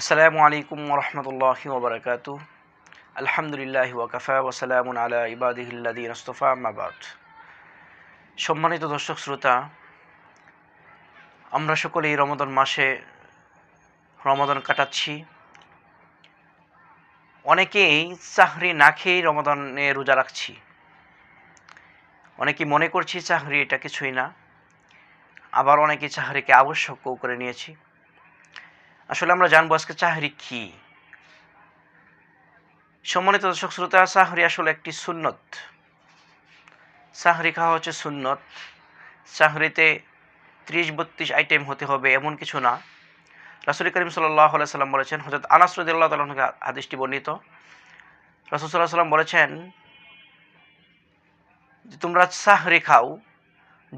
আসসালামু আলাইকুম ওরহমতুল্লাহি ওবরাকাতু। আলহামদুলিল্লাহ ওয়াকাফা ওয়াসালামুন আলা ইবাদিহিল্লাযিনা ইসতাফা, আম্মা বাদ। সম্মানিত দর্শক শ্রোতা, আমরা সকলেই রমাদান মাসে রমাদান কাটাচ্ছি। অনেকেই সাহরি না খেয়েই রমাদানে রোজা রাখছি। অনেকেই মনে করছি সাহরি এটা কিছুই না, আবার অনেকে সাহরিকে আবশ্যকও করে নিয়েছি। আসলে আমরা জানবো আজকে সাহরি কী। সম্মানিত দর্শক শ্রোতা, সাহরি আসলে একটি সুন্নত। সাহরি খাওয়া হচ্ছে সুন্নত। সাহরিতে ৩০-৩২ আইটেম হতে হবে এমন কিছু না। রাসূল করিম সাল্লাল্লাহু আলাইহি সাল্লাম বলেছেন, হযরত আনাস রাদিয়াল্লাহু তাআলা থেকে হাদিসটি বর্ণিত, রাসূল সাল্লাল্লাহু আলাইহি সাল্লাম বলেছেন যে তোমরা সাহরি খাও,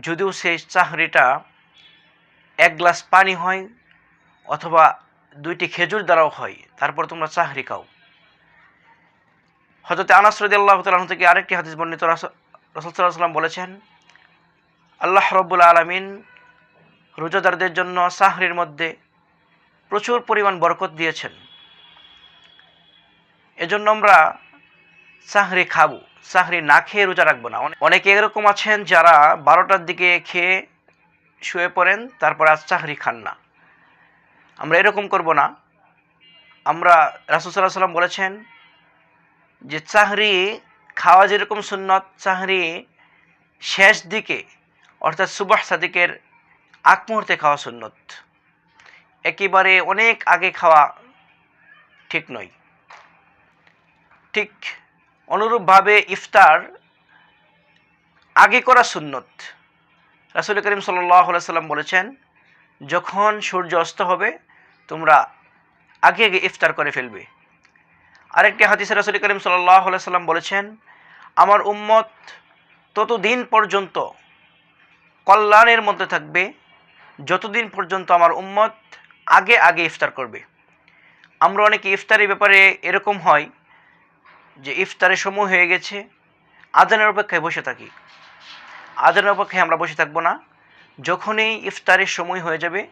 যদিও সেই সাহরিটা ১ গ্লাস পানি হয় অথবা ২টি খেজুর দ্বারাও হয়, তারপর তোমরা সাহরি খাও। হযরত আনাস রাদিয়াল্লাহু তাআলা থেকে আরেকটি হাদিস বর্ণিত, রাসূল সাল্লাল্লাহু আলাইহি সাল্লাম বলেছেন, আল্লাহ রাব্বুল আলামিন রোজাদারদের জন্য সাহরির মধ্যে প্রচুর পরিমাণ বরকত দিয়েছেন। এজন্য আমরা সাহরি খাবো, সাহরি না খেয়ে রোজা রাখবো না। অনেকে এরকম আছেন যারা ১২টার দিকে খেয়ে শুয়ে পড়েন, তারপর আজ সাহরি খান না। আমরা এরকম করব না। আমরা রাসূল সাল্লাল্লাহু আলাইহি সাল্লাম বলেছেন যে সাহরি খাওয়া যেরকম সুন্নত, সাহরি শেষ দিকে অর্থাৎ সুবহ সাদিকের আগ মুহূর্তে খাওয়া সুন্নত। একেবারে অনেক আগে খাওয়া ঠিক নয়। ঠিক অনুরূপভাবে ইফতার আগে করা সুন্নত। রাসূল করিম সাল্লাল্লাহু আলাইহি সাল্লাম বলেছেন, যখন সূর্য অস্ত হবে তোমরা আগে আগে ইফতার করে ফেলবে। আরেকটি হাদিসে রাসূল করিম সাল্লাল্লাহু আলাইহি সাল্লাম বলেছেন, আমার উম্মত ততদিন পর্যন্ত কল্যাণের মধ্যে থাকবে যতদিন পর্যন্ত আমার উম্মত আগে আগে ইফতার করবে। আমরা অনেকে ইফতারের ব্যাপারে এরকম হয় যে ইফতারের সময় হয়ে গেছে, আজানের অপেক্ষায় বসে থাকি। আজানের অপেক্ষায় আমরা বসে থাকবো না। যখনই ইফতারের সময় হয়ে যাবে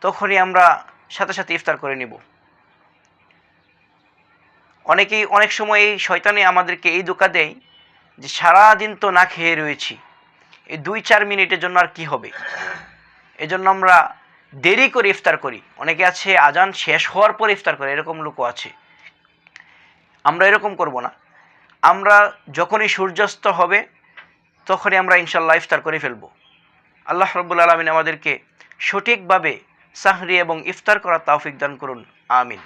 তখনই আমরা সাথে সাথে ইফতার করে নিব। অনেকেই অনেক সময় এই শয়তানে আমাদেরকে এই ধোঁকা দেয় যে সারাদিন তো না খেয়ে রয়েছি, এই ২-৪ মিনিটের জন্য আর কি হবে। এজন্য আমরা দেরি করে ইফতার করি। অনেকে আছে আজান শেষ হওয়ার পর ইফতার করে, এরকম লোকও আছে। আমরা এরকম করব না। আমরা যখনই সূর্যাস্ত হবে তখনই আমরা ইনশাআল্লাহ ইফতার করে ফেলব। আল্লাহ রাব্বুল আলামিন আমাদেরকে সঠিকভাবে সাহরি এবং ইফতার করার তৌফিক দান করুন। আমিন।